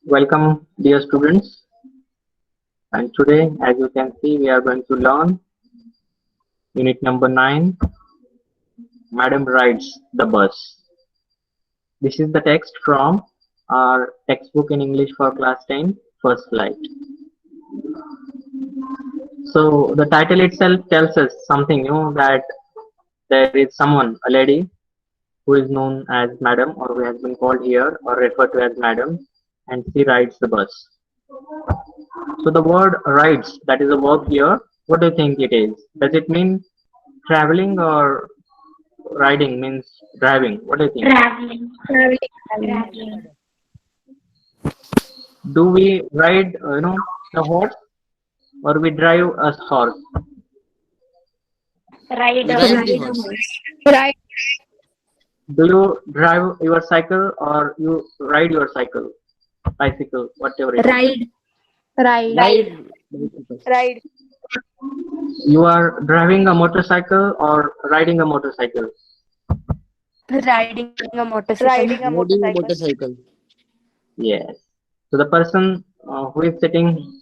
Welcome, dear students. And today, as you can see, we are going to learn unit number 9, Madam Rides the Bus. This is the text from our textbook in English for class 10, First Flight. So, the title itself tells us something, that there is someone, a lady, who is known as Madam or who has been called here or referred to as Madam, and she rides the bus. So the word rides, that is a verb here. What do you think it is? Does it mean traveling or riding means driving? What do you think? Traveling. Traveling. Traveling. Do we ride, the horse or we drive a horse? Ride We a ride the horse. Ride a horse. horse. Right. Do you drive your cycle or you ride your cycle, bicycle, whatever it is? Ride. Right. Ride. Right. You are driving a motorcycle or riding a motorcycle? Riding a motorcycle. Riding a Riding a motorcycle. motorcycle. Yes. So the person who is sitting,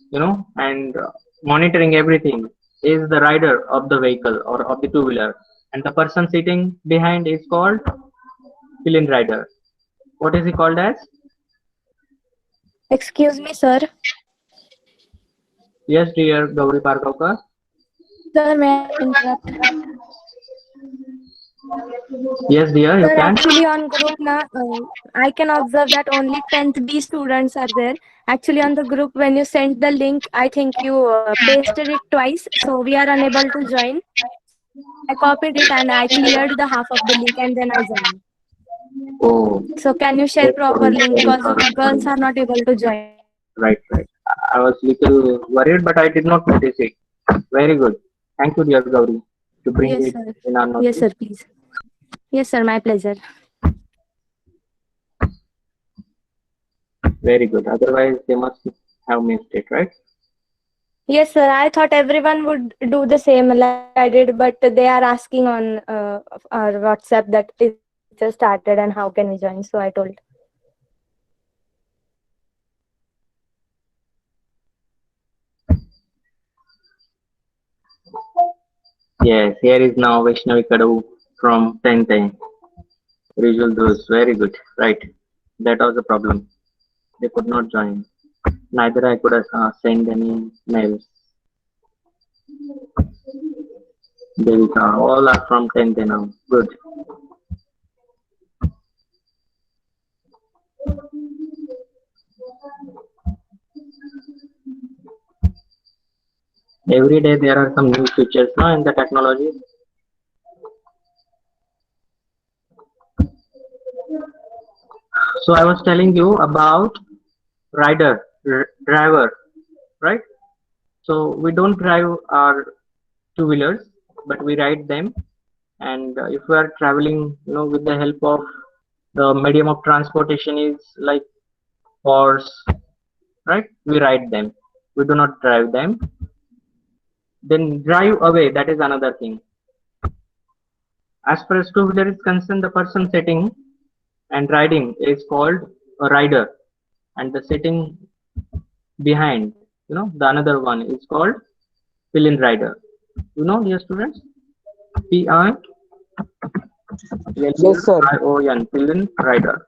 and monitoring everything is the rider of the vehicle or of the two-wheeler, and the person sitting behind is called fill-in rider. What is he called as? Excuse me, sir. Yes, dear Gauri Parkavkar. Sir, may I interrupt? Yes, dear, you Sir, can. actually on group now, I can observe that only 10th B students are there. Actually on the group, when you sent the link, I think you pasted it twice, so we are unable to join. I copied it and I cleared the half of the link and then I joined. Oh, So can you share yes, proper sorry, link sorry, because sorry, girls sorry. are not able to join. Right, right. I was little worried, but I did not notice it. Very good. Thank you, dear Gauri, to bring Yes, it sir. in our Yes, notice. sir, please. Yes, sir, my pleasure. Very good. Otherwise, they must have missed it, right? Yes, sir. I thought everyone would do the same like I did, but they are asking on our WhatsApp that it just started and how can we join. So I told. Yes, here is now Vaishnavi Kadu from 1010. Visual those. Very good. Right. That was the problem. They could not join. Neither I could send any mails. Devika, all are from 1010 now. Good. Every day there are some new features now in the technology. So I was telling you about rider, driver, right? So we don't drive our two-wheelers, but we ride them. And if we are traveling, with the help of the medium of transportation is like horse, right? We ride them. We do not drive them. Then drive away, that is another thing. As far as two-wheeler is concerned, the person sitting and riding is called a rider, and the sitting behind, the another one is called fill-in rider. Dear students, P-I-L-L-I-O-N, Yes, sir. fill-in rider.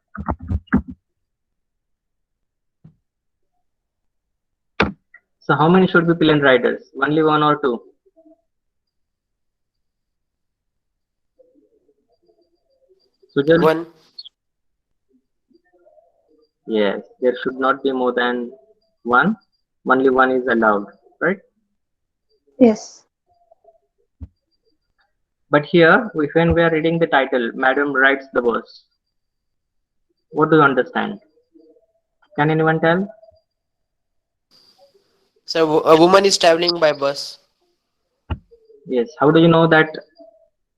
So how many should be fill-in riders? Only one or two? Sujal? One. Yes, there should not be more than one. Only one is allowed, right? Yes. But here, when we are reading the title, Madam Rides the Bus, what do you understand? Can anyone tell? So a woman is traveling by bus Yes. How do you know that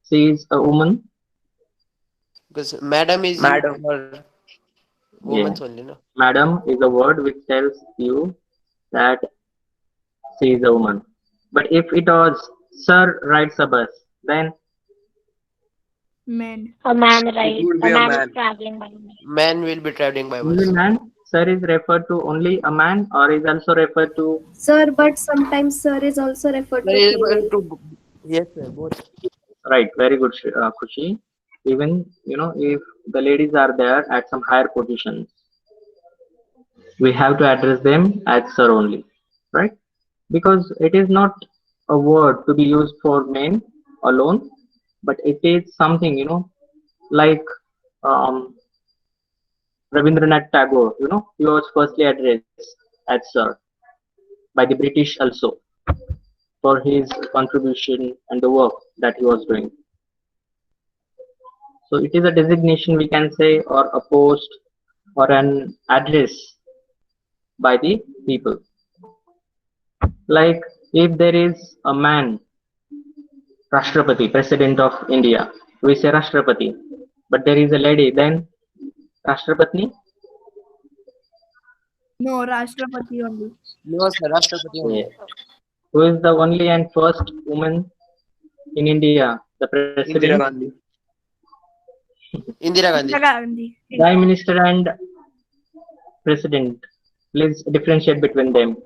she is a woman? because madam is in for women's Yes. only, no? Madam is a word which tells you that she is a woman. But if it was Sir rides a bus, then Man. A man It ride. would A be a man is man. traveling by man. Man will be traveling by only bus. man. sir is referred to only a man or is also referred to? Sir, but sometimes sir is also referred Sir to is female. able to, yes, sir, both. Right, very good, Khushi. Even, if the ladies are there at some higher positions, we have to address them as sir only, right? Because it is not a word to be used for men alone, but it is something, like um, Rabindranath Tagore, he was firstly addressed as sir by the British also for his contribution and the work that he was doing. So it is a designation, we can say, or a post or an address by the people. Like if there is a man, Rashtrapati, President of India, we say Rashtrapati, but there is a lady, then Rashtrapatni. No, Rashtrapati only. No, sir, Rashtrapati only. Yeah. Who is the only and first woman in India, the president, Indira Gandhi. Indira Gandhi. Gandhi. prime minister, and president. Please differentiate between them.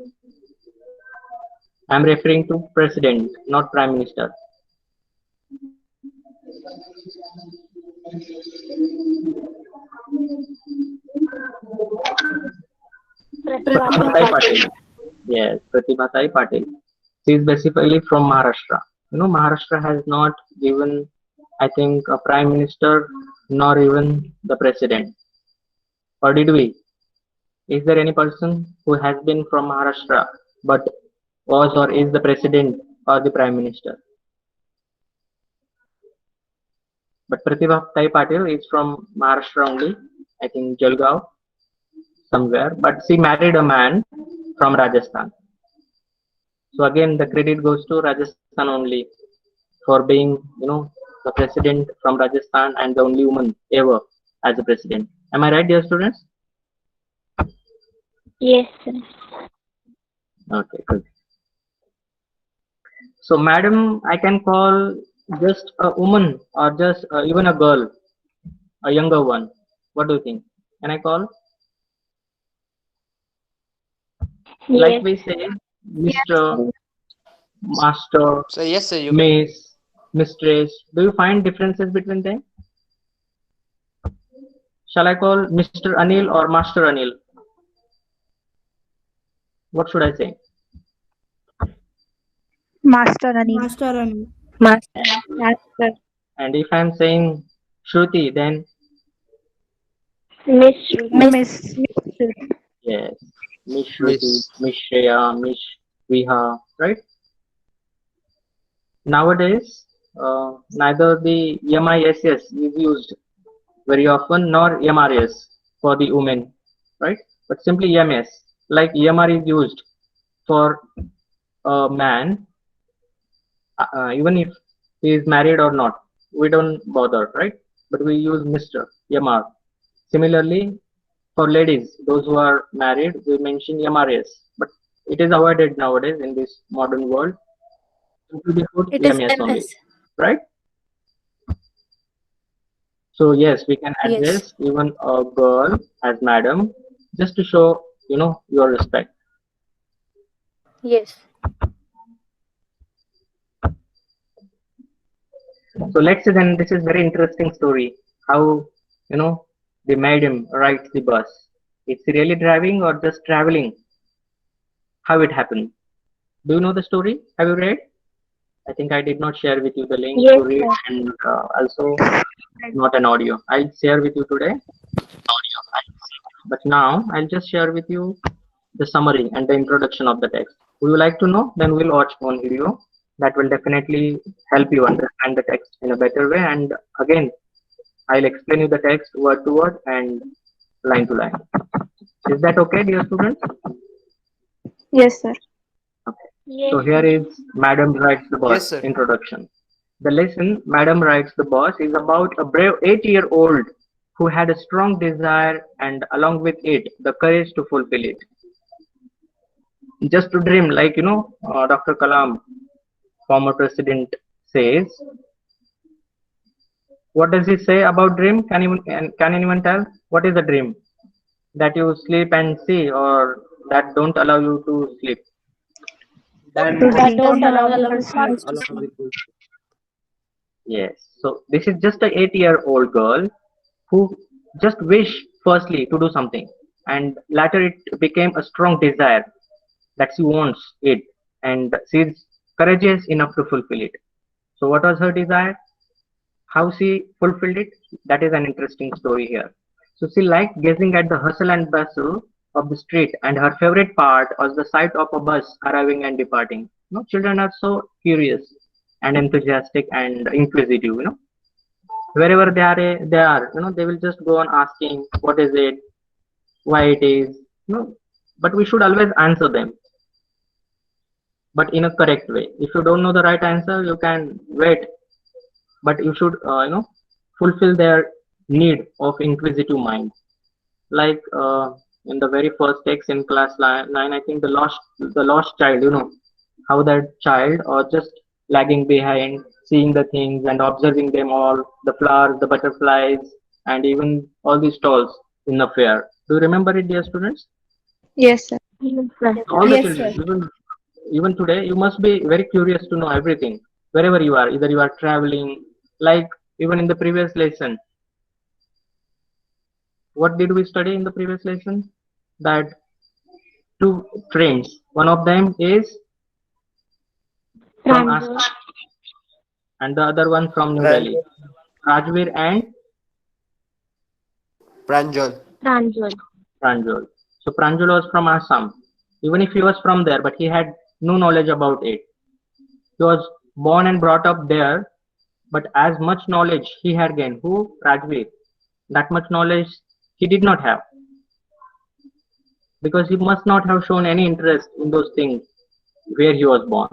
I'm referring to president, not prime minister. Pratibha Patil. Yes, Pratibha Patil. She is basically from Maharashtra. Maharashtra has not given, I think, a prime minister nor even the president. Or did we? Is there any person who has been from Maharashtra but was or is the president or the prime minister? But Pratibha Patil is from Maharashtra only, I think Jalgaon somewhere, but she married a man from Rajasthan. So again, the credit goes to Rajasthan only for being, the president from Rajasthan and the only woman ever as a president. Am I right, dear students? Yes, sir. Okay, good. So, madam, I can call just a woman or just even a girl, a younger one. What do you think? Can I call? Like Yes. we say, Mr. Master, So yes, sir, you can. Miss, Mistress. Do you find differences between them? Shall I call Mr. Anil or Master Anil? What should I say? Master Anil. Master Anil. Master. And if I'm saying Shruti, then Miss. Miss. yes, Miss Shruti, Miss. Miss Shreya, Miss Viha, right? Nowadays, neither the MISS is used very often nor MRS for the women, right? But simply EMS, like EMR is used for a man, even if he is married or not, we don't bother, right? But we use Mr. EMR. Similarly, for ladies, those who are married, we mention MRS, but it is avoided nowadays in this modern world. Simply put, It is EMS only, MS. right? So yes, we can Yes. address even a girl as madam, just to show your respect. Yes. So let's say then this is very interesting story. How the madam rides the bus. It's really driving or just traveling? How it happened? Do you know the story? Have you read? I think I did not share with you the link Yes, to read sir. and also not an audio. I'll share with you today. But now I'll just share with you the summary and the introduction of the text. Would you like to know? Then we'll watch one video that will definitely help you understand the text in a better way. And again, I'll explain you the text word to word and line to line. Is that okay, dear students? Yes, sir. So here is Madam Rides the Bus Yes, sir. introduction. The lesson Madam Rides the Bus is about a brave 8-year-old who had a strong desire and along with it the courage to fulfill it. Just to dream, like Dr. Kalam, former president, says. What does he say about dream? Can anyone tell? What is a dream? that you sleep and see, or that don't allow you to sleep? Then To That see. don't allow Allow you to sleep. us to along sleep. with this. Yes. So this is just a 8-year-old girl who just wish firstly to do something, and later it became a strong desire that she wants it, and she's courageous enough to fulfill it. So what was her desire? How she fulfilled it? That is an interesting story here. So she liked gazing at the hustle and bustle of the street, and her favorite part was the sight of a bus arriving and departing. Children are so curious and enthusiastic and inquisitive. Wherever they are, they will just go on asking, what is it, why it is. But we should always answer them, but in a correct way. If you don't know the right answer, you can wait, but you should fulfill their need of inquisitive mind. Like in the very first text in class 9, I think the lost child, how that child or just lagging behind, seeing the things and observing them all, the flowers, the butterflies, and even all these stalls in the fair. Do you remember it, dear students? Yes, sir. Yes, sir. All the Yes, children, sir. even today, you must be very curious to know everything wherever you are. Either you are traveling, like even in the previous lesson, what did we study in the previous lesson? That two trains, one of them is from Pranjal. Assam and the other one from New Delhi, Pranjal. Rajveer and Pranjal. Pranjal. Pranjal. So Pranjal was from Assam, even if he was from there, but he had no knowledge about it. He was born and brought up there, but as much knowledge he had gained, who? Rajveer. That much knowledge he did not have, because he must not have shown any interest in those things where he was born.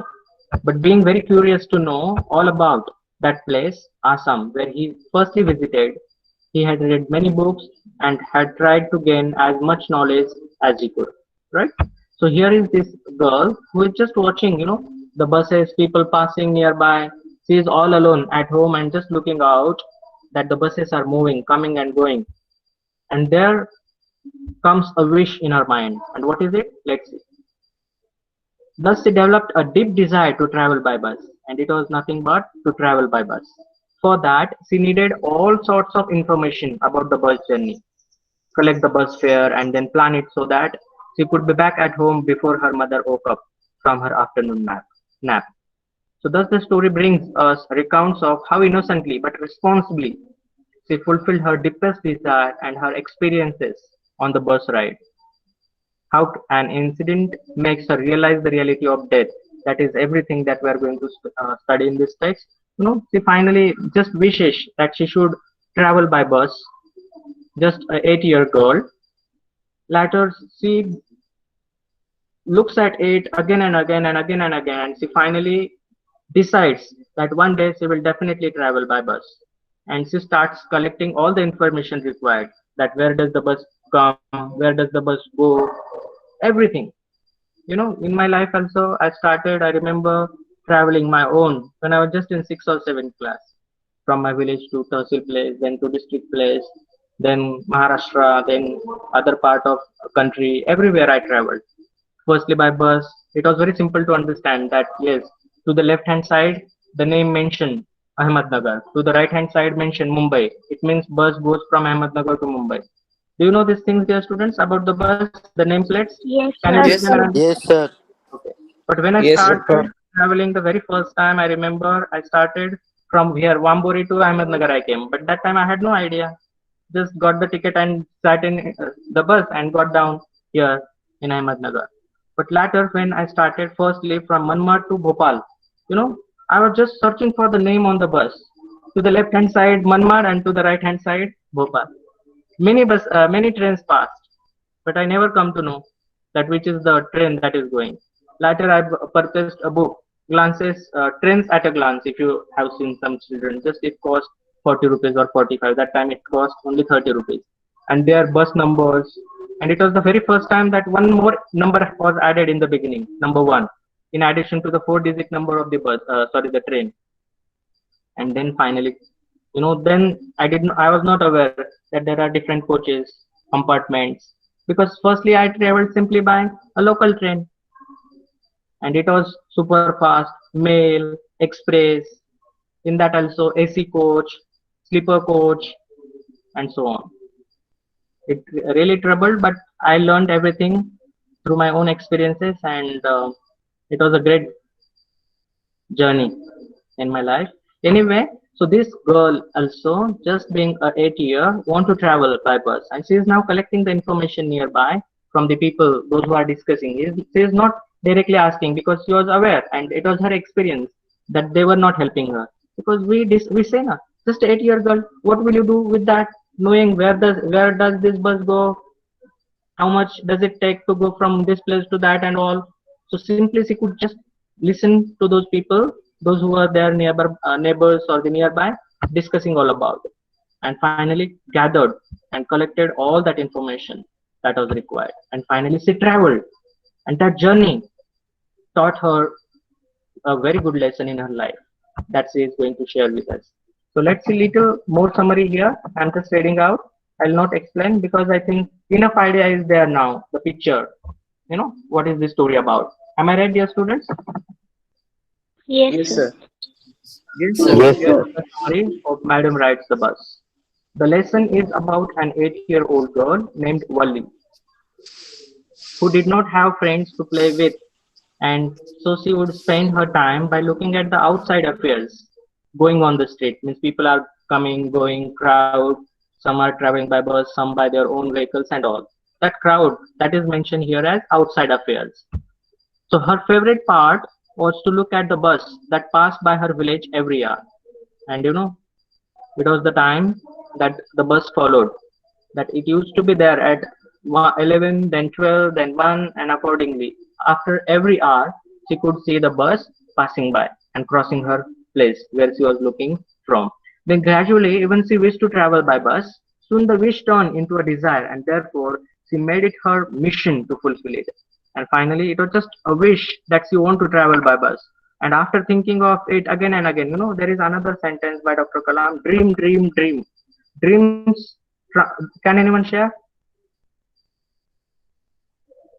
But being very curious to know all about that place, Assam, where he firstly visited, he had read many books and had tried to gain as much knowledge as he could. Right? So here is this girl who is just watching, the buses, people passing nearby. She is all alone at home and just looking out that the buses are moving, coming and going. And there comes a wish in her mind. And what is it? Let's see. Thus she developed a deep desire to travel by bus, and it was nothing but to travel by bus. For that, she needed all sorts of information about the bus journey, collect the bus fare, and then plan it so that she could be back at home before her mother woke up from her afternoon nap. So thus the story brings us recounts of how innocently but responsibly she fulfilled her deepest desire and her experiences on the bus ride. How an incident makes her realize the reality of death. That is everything that we are going to study in this text. She finally just wishes that she should travel by bus, just an 8-year girl. Later, she looks at it again and again and again and again, and she finally decides that one day she will definitely travel by bus. And she starts collecting all the information required, that where does the bus come, where does the bus go, everything. In my life also, I remember traveling my own when I was just in 6th or 7th class, from my village to Tehsil place, then to district place, then Maharashtra, then other part of country. Everywhere I traveled. Firstly by bus. It was very simple to understand that yes, to the left hand side, the name mentioned Ahmednagar. To the right hand side mentioned Mumbai. It means bus goes from Ahmednagar to Mumbai. Do you know these things, dear students, about the bus, the nameplates? Yes, Can you sir. read Yes, them and sir. Yes, understand? sir. Okay. But when I Yes, sir. started traveling the very first time, I remember I started from here, Wambori to Ahmednagar I came. But that time I had no idea. Just got the ticket and sat in the bus and got down here in Ahmednagar. But later, when I started firstly from Manmar to Bhopal, I was just searching for the name on the bus. To the left hand side, Manmar, and to the right hand side, Bhopal. Many trains passed, but I never come to know that which is the train that is going. Later, I purchased a book, Glances, Trains at a Glance. If you have seen some children, just it cost 40 rupees or 45. That time it cost only 30 rupees. And their bus numbers. And it was the very first time that one more number was added in the beginning, number one, in addition to the 4-digit number of the the train. And then finally, then I was not aware that there are different coaches, compartments, because firstly I traveled simply by a local train, and it was super fast, mail, express, in that also AC coach, sleeper coach, and so on. It really troubled, but I learned everything through my own experiences, and it was a great journey in my life. Anyway, so this girl also, just being a 8 year, want to travel by bus, and she is now collecting the information nearby from the people, those who are discussing. She is not directly asking because she was aware, and it was her experience that they were not helping her. Because we say na, just 8 year girl, what will you do with that? Knowing where does this bus go? How much does it take to go from this place to that and all? So simply she could just listen to those people, those who are their neighbors or the nearby, discussing all about it, and finally gathered and collected all that information that was required, and finally she traveled, and that journey taught her a very good lesson in her life that she is going to share with us. So let's see little more summary here. I'm just reading out. I'll not explain because I think enough idea is there now. The picture, what is this story about? Am I right, dear students? Yes, sir. Yes, So sir. Yes, here's sir. the story of Madam Rides the Bus. The lesson is about an 8-year-old girl named Wally, who did not have friends to play with, and so she would spend her time by looking at the outside affairs going on the street. Means people are coming, going, crowd, some are traveling by bus, some by their own vehicles and all. That crowd, that is mentioned here as outside affairs. So her favorite part was to look at the bus that passed by her village every hour. And it was the time that the bus followed, that it used to be there at 11, then 12, then 1, and accordingly after every hour she could see the bus passing by and crossing her place where she was looking from. Then gradually even she wished to travel by bus. Soon the wish turned into a desire, and therefore she made it her mission to fulfill it. And finally it was just a wish that she want to travel by bus. And after thinking of it again and again, there is another sentence by Dr. Kalam: dream, dream, dream. Dreams, can anyone share?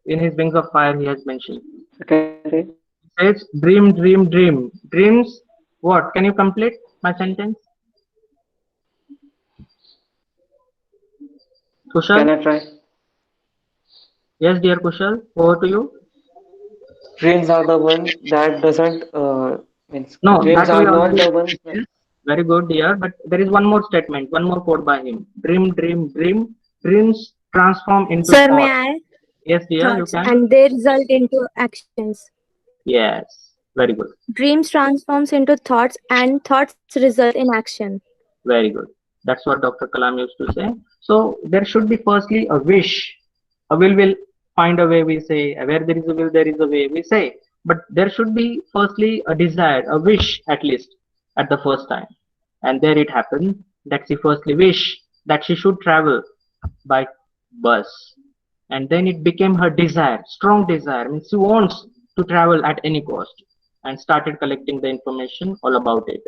In his Wings of Fire, he has mentioned. Okay. Says dream, dream, dream. Dreams, what? Can you complete my sentence? Kushal? Can I try? Yes, dear Kushal, over to you. Dreams are the one that doesn't means No, dreams that we are not already. the ones that, Yes, very good, dear. But there is one more statement, one more quote by him. Dream, dream, dream. Dreams transform into Sir, may thought. I? Yes, dear, you Thoughts can. and they result into actions. Yes, very good. Dreams transforms into thoughts and thoughts result in action. Very good. That's what Dr. Kalam used to say. So there should be firstly a wish. A will find a way, we say. Where there is a will, there is a way, we say. But there should be firstly a desire, a wish at least at the first time. And there it happened that she firstly wished that she should travel by bus. And then it became her desire, strong desire. I mean, she wants to travel at any cost, and started collecting the information all about it.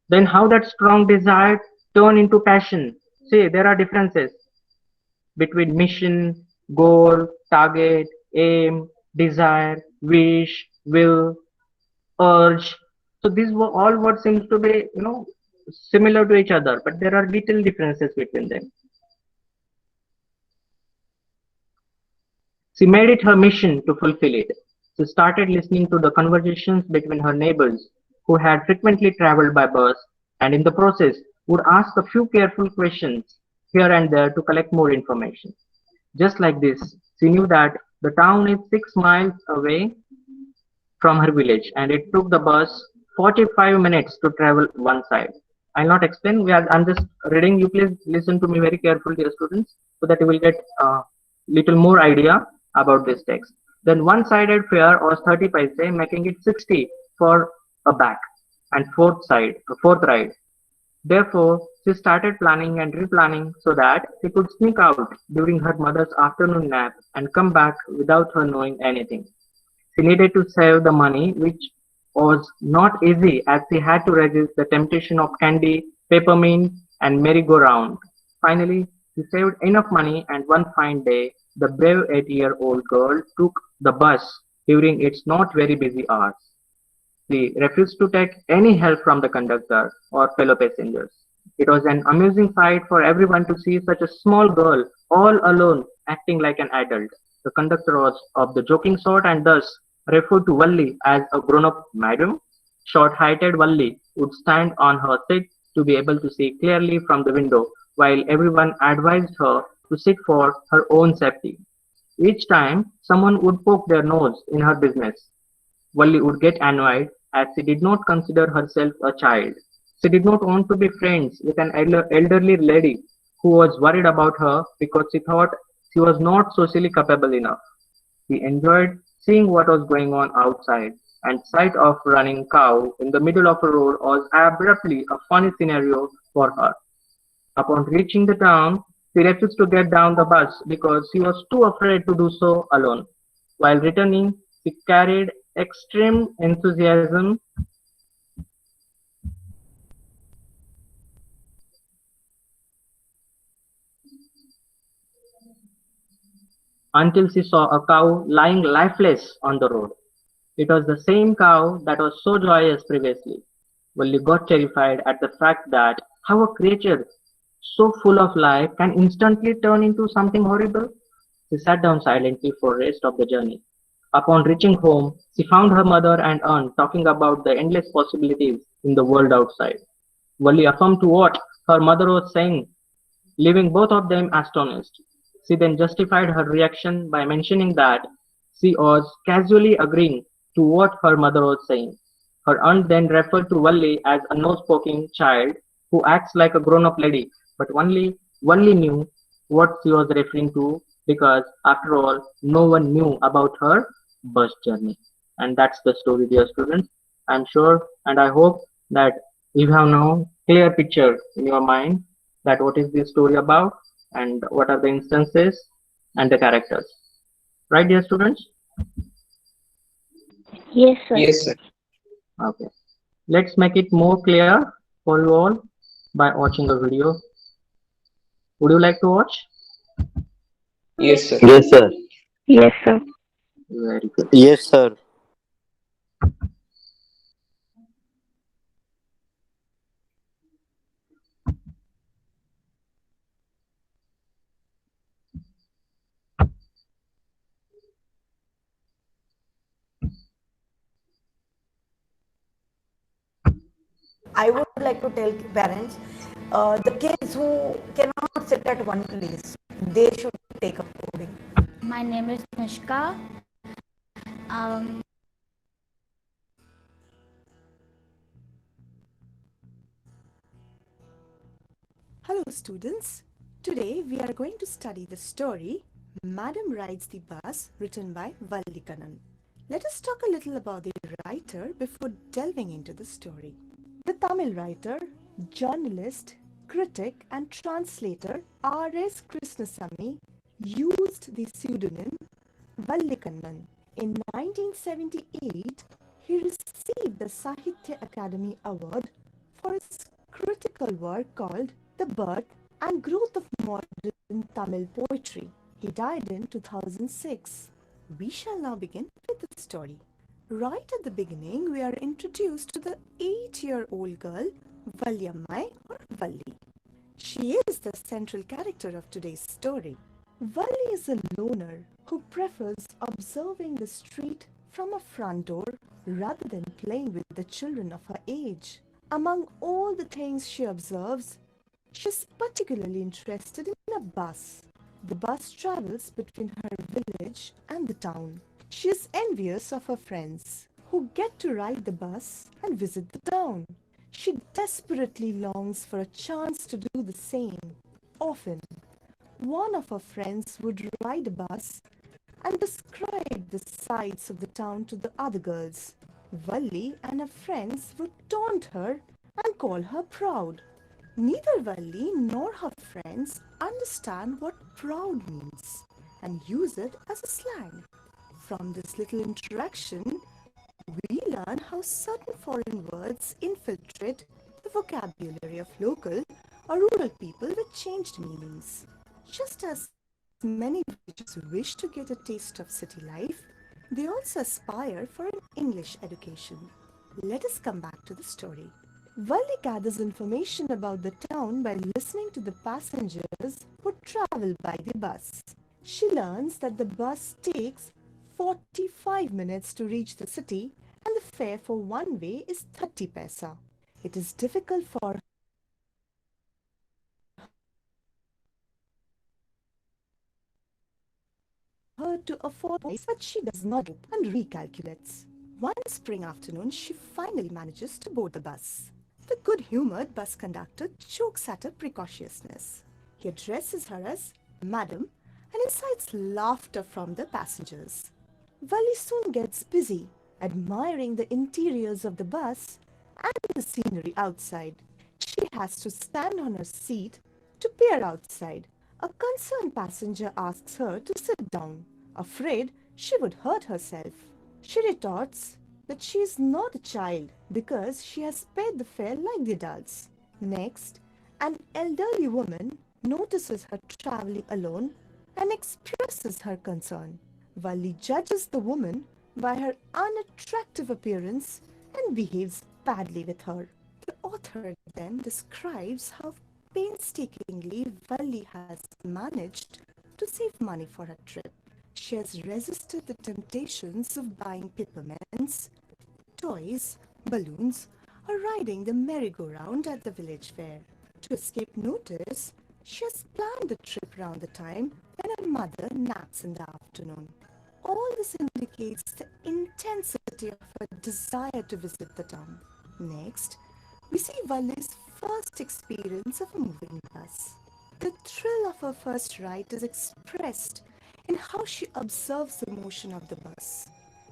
Then how that strong desire turned into passion. See, there are differences between mission, goal, target, aim, desire, wish, will, urge. So these were all what seems to be, similar to each other, but there are little differences between them. She made it her mission to fulfill it. She started listening to the conversations between her neighbors who had frequently traveled by bus, and in the process would ask a few careful questions here and there to collect more information. Just like this, she knew that the town is 6 miles away from her village, and it took the bus 45 minutes to travel one side. I'll not explain. I'm just reading. You please listen to me very carefully, dear students, so that you will get a little more idea about this text. Then one-sided fare was 30 paise, making it 60 for a back and fourth ride. Therefore, she started planning and replanning so that she could sneak out during her mother's afternoon nap and come back without her knowing anything. She needed to save the money, which was not easy as she had to resist the temptation of candy, peppermint, and merry-go-round. Finally, she saved enough money, and one fine day, the brave 8-year-old girl took the bus during its not very busy hours. She refused to take any help from the conductor or fellow passengers. It was an amusing sight for everyone to see such a small girl all alone acting like an adult. The conductor was of the joking sort and thus referred to Valli as a grown-up madam. Short-heighted Valli would stand on her seat to be able to see clearly from the window, while everyone advised her to sit for her own safety. Each time someone would poke their nose in her business, Valli would get annoyed as she did not consider herself a child. She did not want to be friends with an elderly lady who was worried about her because she thought she was not socially capable enough. She enjoyed seeing what was going on outside, and sight of running cow in the middle of a road was abruptly a funny scenario for her. Upon reaching the town, she refused to get down the bus because she was too afraid to do so alone. While returning, she carried extreme enthusiasm until she saw a cow lying lifeless on the road. It was the same cow that was so joyous previously. Wally got terrified at the fact that how a creature so full of life can instantly turn into something horrible. She sat down silently for the rest of the journey. Upon reaching home, she found her mother and aunt talking about the endless possibilities in the world outside. Wally affirmed to what her mother was saying, leaving both of them astonished. She then justified her reaction by mentioning that she was casually agreeing to what her mother was saying. Her aunt then referred to Wally as a nose-poking child who acts like a grown-up lady, but only Wally knew what she was referring to because, after all, no one knew about her bus journey. And that's the story, dear students. I'm sure and I hope that you have now clear picture in your mind that what is this story about and what are the instances and the characters. Right, dear students? Yes, sir. Yes, sir. Okay. Let's make it more clear for you all by watching a video. Would you like to watch? Yes, sir. Yes, sir. Yes, sir. Very good. Yes, sir. I would like to tell parents, the kids who cannot sit at one place, they should take up coding. My name is Nishka. Um, Hello students, today we are going to study the story Madam Rides the Bus written by Vallikanan. Let us talk a little about the writer before delving into the story. The Tamil writer, journalist, critic and translator R.S. Krishnasamy used the pseudonym Vallikanan. In 1978, he received the Sahitya Academy Award for his critical work called The Birth and Growth of Modern Tamil Poetry. He died in 2006. We shall now begin with the story. Right at the beginning, we are introduced to the 8-year-old girl, Valyammai or Valli. She is the central character of today's story. Valli is a loner who prefers observing the street from a front door rather than playing with the children of her age. Among all the things she observes, she is particularly interested in a bus. The bus travels between her village and the town. She is envious of her friends who get to ride the bus and visit the town. She desperately longs for a chance to do the same. Often, one of her friends would ride a bus and describe the sights of the town to the other girls. Valli and her friends would taunt her and call her proud. Neither Valli nor her friends understand what proud means and use it as a slang. From this little interaction, we learn how certain foreign words infiltrate the vocabulary of local or rural people with changed meanings. Just as many villagers wish to get a taste of city life, they also aspire for an English education. Let us come back to the story. Valli gathers information about the town by listening to the passengers who travel by the bus. She learns that the bus takes 45 minutes to reach the city and the fare for one way is 30 paisa. It is difficult for her to afford this, but she does not and recalculates. One spring afternoon, she finally manages to board the bus. The good-humored bus conductor jokes at her precociousness. He addresses her as Madam and incites laughter from the passengers. Valli soon gets busy, admiring the interiors of the bus and the scenery outside. She has to stand on her seat to peer outside. A concerned passenger asks her to sit down, afraid she would hurt herself. She retorts that she is not a child because she has paid the fare like the adults. Next, an elderly woman notices her traveling alone and expresses her concern. Valli judges the woman by her unattractive appearance and behaves badly with her. The author then describes how painstakingly Valli has managed to save money for her trip. She has resisted the temptations of buying peppermints, toys, balloons, or riding the merry-go-round at the village fair. To escape notice, she has planned the trip around the time when her mother naps in the afternoon. All this indicates the intensity of her desire to visit the town. Next, we see Valli's first experience of a moving bus. The thrill of her first ride is expressed in how she observes the motion of the bus.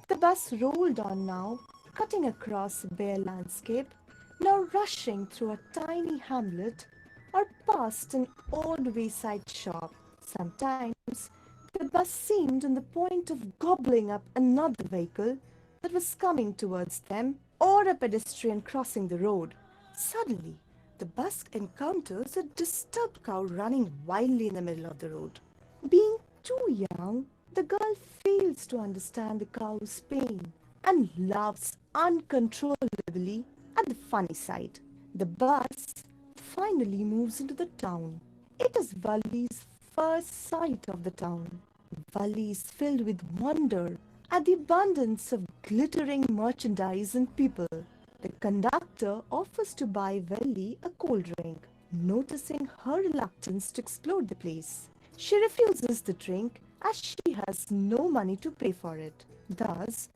The bus rolled on now, cutting across a bare landscape, now rushing through a tiny hamlet or past an old wayside shop. Sometimes the bus seemed on the point of gobbling up another vehicle that was coming towards them or a pedestrian crossing the road. Suddenly, the bus encounters a disturbed cow running wildly in the middle of the road. Being too young, the girl fails to understand the cow's pain and laughs uncontrollably at the funny sight. The bus finally moves into the town. It is Valli's first sight of the town. Valli is filled with wonder at the abundance of glittering merchandise and people. The conductor offers to buy Valli a cold drink. Noticing her reluctance to explore the place, she refuses the drink as she has no money to pay for it. Thus,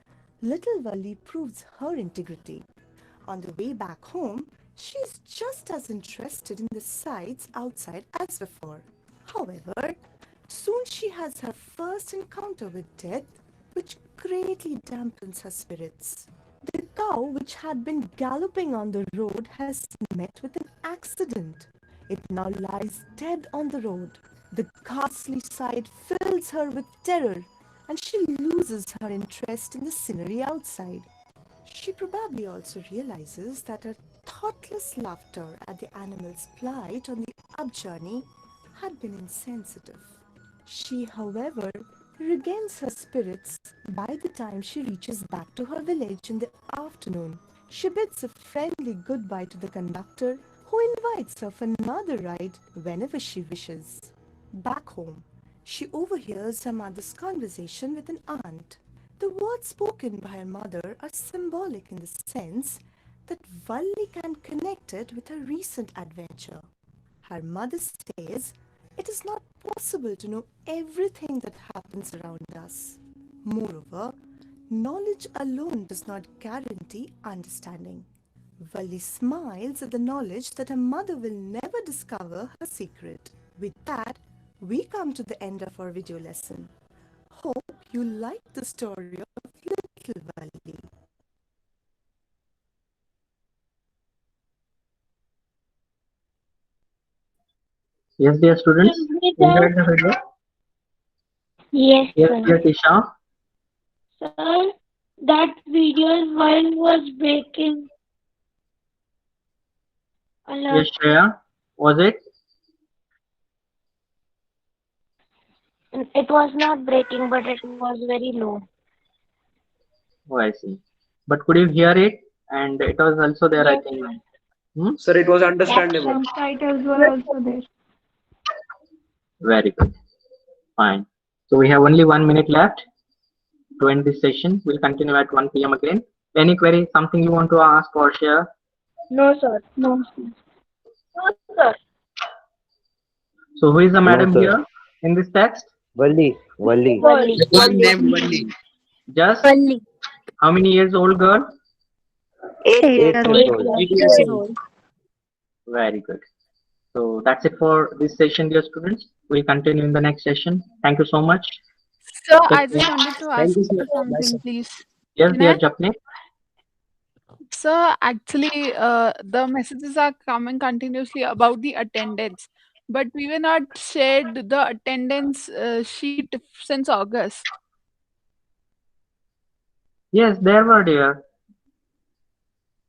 little Valli proves her integrity. On the way back home, she is just as interested in the sights outside as before. However, soon she has her first encounter with death, which greatly dampens her spirits. The cow, which had been galloping on the road, has met with an accident. It now lies dead on the road. The ghastly sight fills her with terror, and she loses her interest in the scenery outside. She probably also realizes that her thoughtless laughter at the animal's plight on the up journey had been insensitive. She, however, regains her spirits by the time she reaches back to her village in the afternoon. She bids a friendly goodbye to the conductor, who invites her for another ride whenever she wishes. Back home, she overhears her mother's conversation with an aunt. The words spoken by her mother are symbolic in the sense that Valli can connect it with her recent adventure. Her mother says it is not possible to know everything that happens around us. Moreover, knowledge alone does not guarantee understanding. Valli smiles at the knowledge that her mother will never discover her secret. With that, we come to the end of our video lesson. Hope you liked the story of Little Valli. Yes, dear students, enjoyed the video. Yes, Yes, sir. dear Tisha. Sir, that video's volume was breaking a lot. Yes, Shreya. Was it? It was not breaking, but it was very low. Oh, I see. But could you hear it? And it was also there, I Yes, think. sir. Hmm? Sir, it was understandable. Subtitles were also there. Very good. Fine. So we have only 1 minute left to end this session. We'll continue at 1 p.m. again. Any query, something you want to ask or share? No, sir. No, sir. No, sir. So who is the madam sir. here in this text? Valli. Valli. One named Valli. Just Valli. how many years old girl? 8 8 years years old. old. 8 years Years old. old. Very good. So that's it for this session, dear students. We'll continue in the next session. Thank you so much. So Take I just care. wanted to Thank ask you, sir. you Bye, sir. something, please. Yes, Can dear I? Japne. So actually, the messages are coming continuously about the attendance, but we were not shared the attendance sheet since August. Yes, there were dear.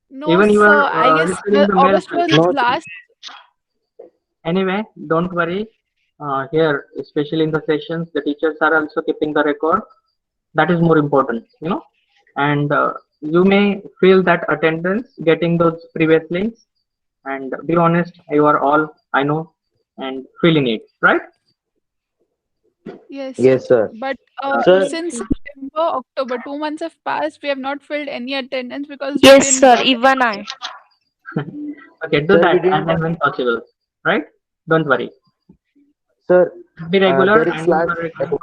No, Even you so are I guess receiving the the mail. August was No, last. Anyway, don't worry. Here, especially in the sessions, the teachers are also keeping the record. That is more important, you know. And you may feel that attendance, getting those previous links, and be honest, you are all, I know, and feeling it, right? Yes, Yes, sir. but Sir, since September, October, 2 months have passed. We have not filled any attendance because we Yes, didn't sir. got. Even I. Okay, do sir, we that didn't. as and when possible, right? Don't worry. Sir, Be regular there is and class. you are regular.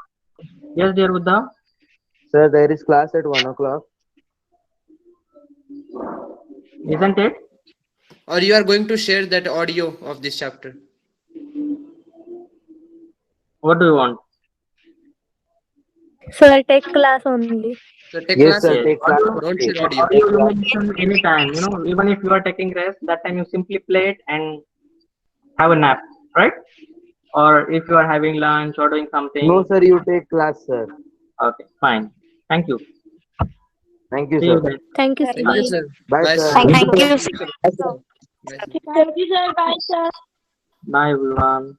Yes, dear Buddha. Sir, there is class at 1 o'clock. Isn't it? Or you are going to share that audio of this chapter. What do you want? Sir, take class only. So take Yes, class. sir. Yes, Take class. Don't share only. audio. audio you may listen anytime, you know, even if you are taking rest, that time you simply play it and have a nap, right? Or if you are having lunch or doing something. No, sir. You take class, sir. Okay, fine. Thank you. Thank you, See you sir. then. Thank you, Thank sir. you, sir. Bye, Bye, sir. sir. Thank you, sir. Bye, sir. Thank you, sir. Bye, sir. Bye, everyone.